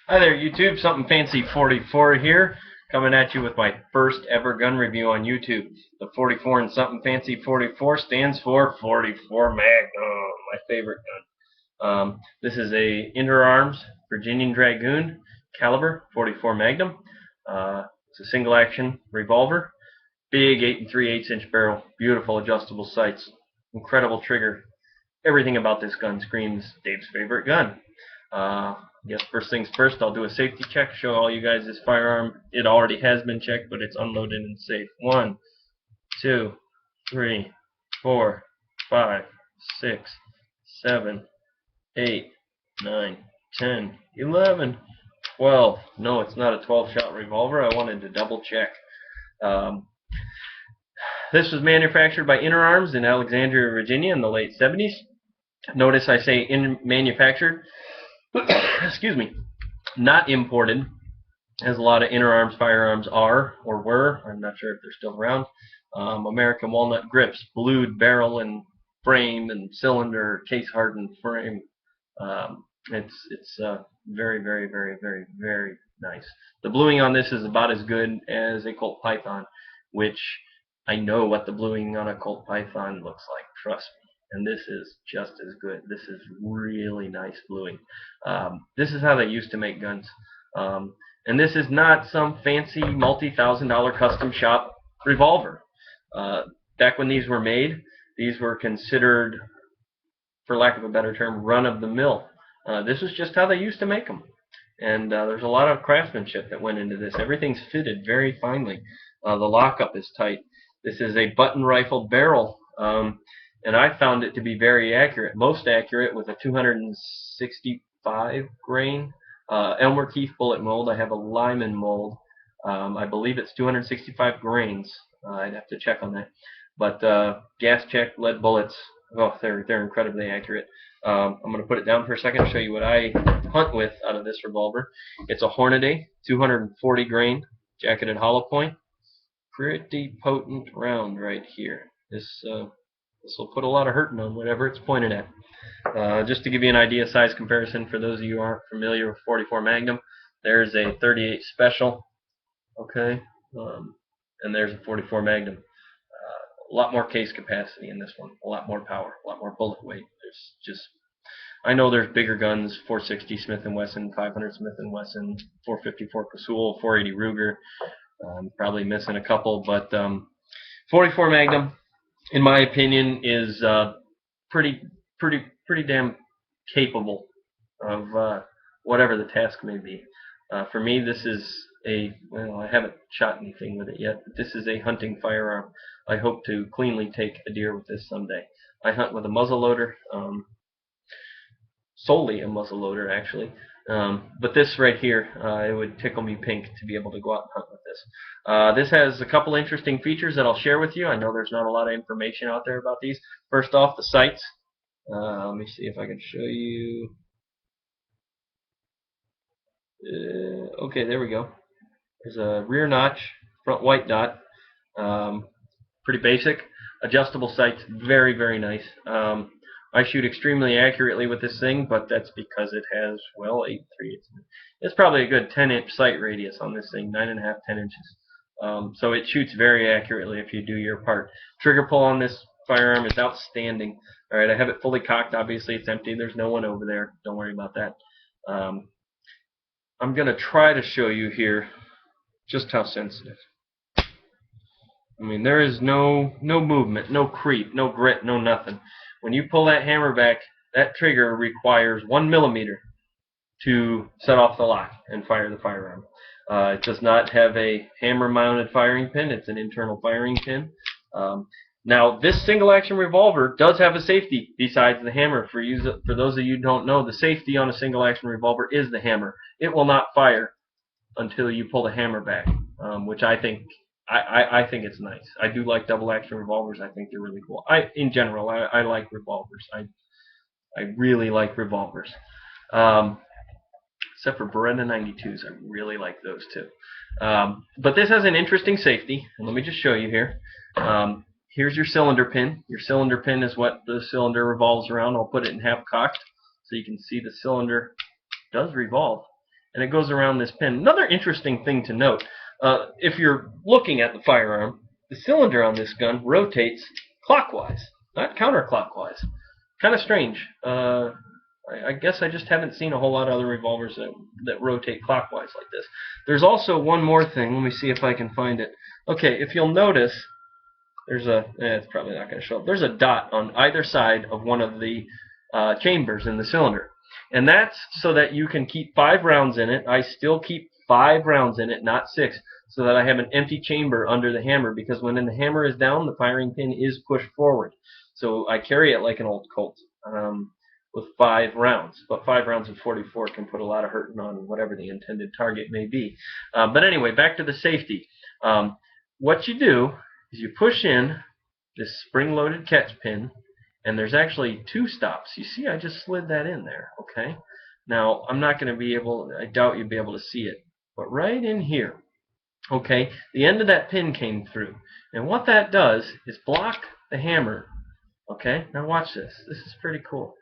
Hi there, YouTube. Something Fancy 44 here, coming at you with my first ever gun review on YouTube. The 44 in Something Fancy 44 stands for 44 Magnum, my favorite gun. This is a Interarms Virginian Dragoon caliber 44 Magnum. It's a single action revolver, big 8 3/8 inch barrel, beautiful adjustable sights, incredible trigger. Everything about this gun screams Dave's favorite gun. I guess first things first, I'll do a safety check, show all you guys this firearm. It already has been checked, but it's unloaded and safe. 1, 2, 3, 4, 5, 6, 7, 8, 9, 10, 11, 12. No, it's not a 12-shot revolver. I wanted to double check. This was manufactured by Interarms in Alexandria, Virginia in the late 70s. Notice I say manufactured. Excuse me, not imported, as a lot of Interarms firearms are or were. I'm not sure if they're still around. American walnut grips, blued barrel and frame and cylinder, case hardened frame. It's very, very, very, very, very nice. The bluing on this is about as good as a Colt Python, which I know what the bluing on a Colt Python looks like. Trust me. And this is just as good. This is really nice bluing. This is how they used to make guns. And this is not some fancy multi-$1,000 custom shop revolver. Back when these were made, these were considered, for lack of a better term, run-of-the-mill. This was just how they used to make them. And there's a lot of craftsmanship that went into this. Everything's fitted very finely. The lockup is tight. This is a button rifled barrel. And I found it to be very accurate, most accurate with a 265 grain Elmer Keith bullet mold. I have a Lyman mold. I believe it's 265 grains. I'd have to check on that. But gas check, lead bullets, oh, they're incredibly accurate. I'm going to put it down for a second to show you what I hunt with out of this revolver. It's a Hornady, 240 grain, jacketed hollow point. Pretty potent round right here. This will put a lot of hurting on whatever it's pointed at. Just to give you an idea, size comparison for those of you who aren't familiar with 44 Magnum, there's a 38 Special, okay, and there's a 44 Magnum. A lot more case capacity in this one, a lot more power, a lot more bullet weight. There's just, I know there's bigger guns, 460 Smith & Wesson, 500 Smith & Wesson, 454 Casull, 480 Ruger. I'm probably missing a couple, but 44 Magnum, in my opinion, is pretty damn capable of whatever the task may be. For me, this is well, I haven't shot anything with it yet, but this is a hunting firearm. I hope to cleanly take a deer with this someday. I hunt with a muzzleloader, solely a muzzleloader actually. But this right here, it would tickle me pink to be able to go out and hunt with this. This has a couple interesting features that I'll share with you. I know there's not a lot of information out there about these. First off, the sights. Let me see if I can show you. Okay, there we go. There's a rear notch, front white dot. Pretty basic. Adjustable sights, very, very nice. I shoot extremely accurately with this thing, but that's because it has, well, 8 3/8. It's probably a good 10-inch sight radius on this thing, 9.5, 10 inches. So it shoots very accurately if you do your part. Trigger pull on this firearm is outstanding. All right, I have it fully cocked. Obviously, it's empty. There's no one over there. Don't worry about that. I'm going to try to show you here just how sensitive. I mean, there is no movement, no creep, no grit, no nothing. When you pull that hammer back, that trigger requires 1 millimeter to set off the lock and fire the firearm. It does not have a hammer-mounted firing pin. It's an internal firing pin. Now, this single-action revolver does have a safety besides the hammer. For those of you who don't know, the safety on a single-action revolver is the hammer. It will not fire until you pull the hammer back, which I think it's nice. I do like double-action revolvers. I think they're really cool. In general, I like revolvers. I really like revolvers. Except for Beretta 92s. I really like those too. But this has an interesting safety. And let me just show you here. Here's your cylinder pin. Your cylinder pin is what the cylinder revolves around. I'll put it in half cocked so you can see the cylinder does revolve. and it goes around this pin. Another interesting thing to note, if you're looking at the firearm, the cylinder on this gun rotates clockwise, not counterclockwise. Kind of strange. I guess I just haven't seen a whole lot of other revolvers that rotate clockwise like this. There's also one more thing. Let me see if I can find it. Okay, if you'll notice, there's a, it's probably not going to show up. There's a dot on either side of one of the chambers in the cylinder. And that's so that you can keep 5 rounds in it. I still keep 5 rounds in it, not 6, so that I have an empty chamber under the hammer, because when the hammer is down, the firing pin is pushed forward. So I carry it like an old Colt with 5 rounds. But 5 rounds of 44 can put a lot of hurting on whatever the intended target may be. But anyway, back to the safety. What you do is you push in this spring-loaded catch pin, and there's actually 2 stops. You see, I just slid that in there, okay? Now, I'm not going to be able, I doubt you'll be able to see it, but right in here, okay, the end of that pin came through. And what that does is block the hammer, okay? Now watch this. This is pretty cool.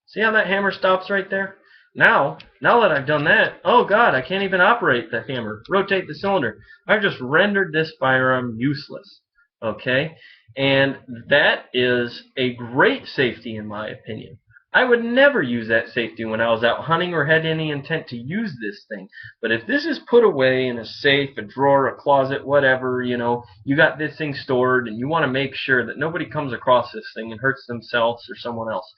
See how that hammer stops right there? Now that I've done that, oh God, I can't even operate the hammer, rotate the cylinder. I've just rendered this firearm useless, okay? And that is a great safety in my opinion. I would never use that safety when I was out hunting or had any intent to use this thing. But if this is put away in a safe, a drawer, a closet, whatever, you know, you got this thing stored and you want to make sure that nobody comes across this thing and hurts themselves or someone else,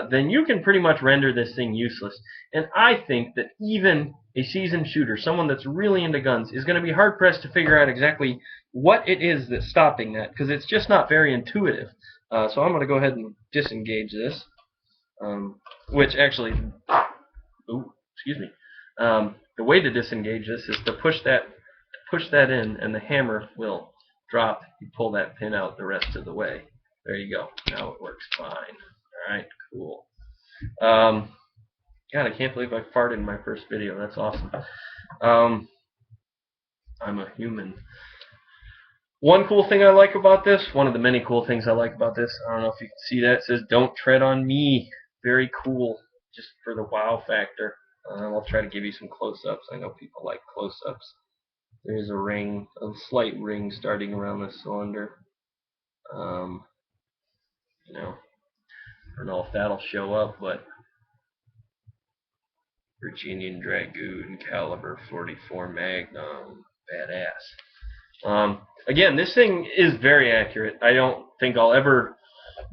then you can pretty much render this thing useless. And I think that even a seasoned shooter, someone that's really into guns, is going to be hard-pressed to figure out exactly what it is that's stopping that, because it's just not very intuitive. So I'm going to go ahead and disengage this. Which actually, excuse me. The way to disengage this is to push that in, and the hammer will drop. You pull that pin out the rest of the way. There you go. Now it works fine. All right, cool. God, I can't believe I farted in my first video. That's awesome. I'm a human. One cool thing I like about this, one of the many cool things I like about this, I don't know if you can see that, it says "Don't tread on me." Very cool, just for the wow factor. I'll try to give you some close-ups. I know people like close-ups. There's a ring, a slight ring starting around the cylinder. You know, I don't know if that'll show up, but Virginian Dragoon, caliber 44 magnum, badass. Again, this thing is very accurate. I don't think I'll ever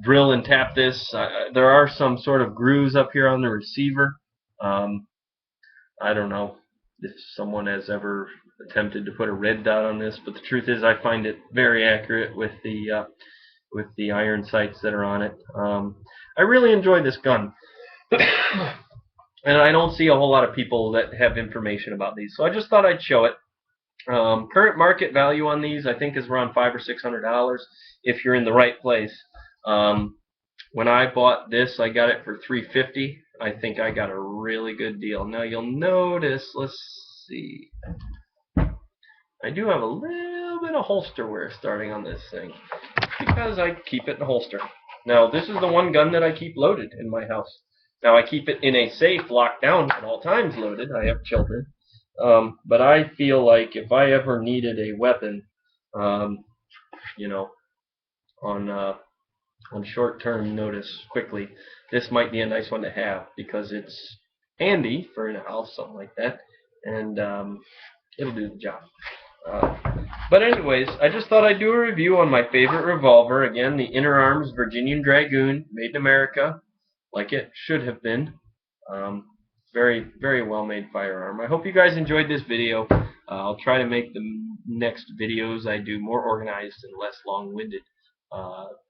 drill and tap this. There are some sort of grooves up here on the receiver. I don't know if someone has ever attempted to put a red dot on this, but the truth is I find it very accurate with the iron sights that are on it. I really enjoy this gun. And I don't see a whole lot of people that have information about these, so I just thought I'd show it. Current market value on these, I think, is around $500 or $600 if you're in the right place. When I bought this, I got it for $350. I think I got a really good deal. Now you'll notice, let's see, I do have a little bit of holster wear starting on this thing because I keep it in a holster. Now this is the one gun that I keep loaded in my house. Now I keep it in a safe, locked down at all times loaded. I have children. But I feel like if I ever needed a weapon, you know, on short-term notice quickly, this might be a nice one to have because it's handy for in a house, something like that, and it'll do the job. But anyways, I just thought I'd do a review on my favorite revolver. Again, the Interarms Virginian Dragoon, made in America, like it should have been. Very, very well-made firearm. I hope you guys enjoyed this video. I'll try to make the next videos I do more organized and less long-winded.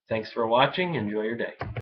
Thanks for watching. Enjoy your day.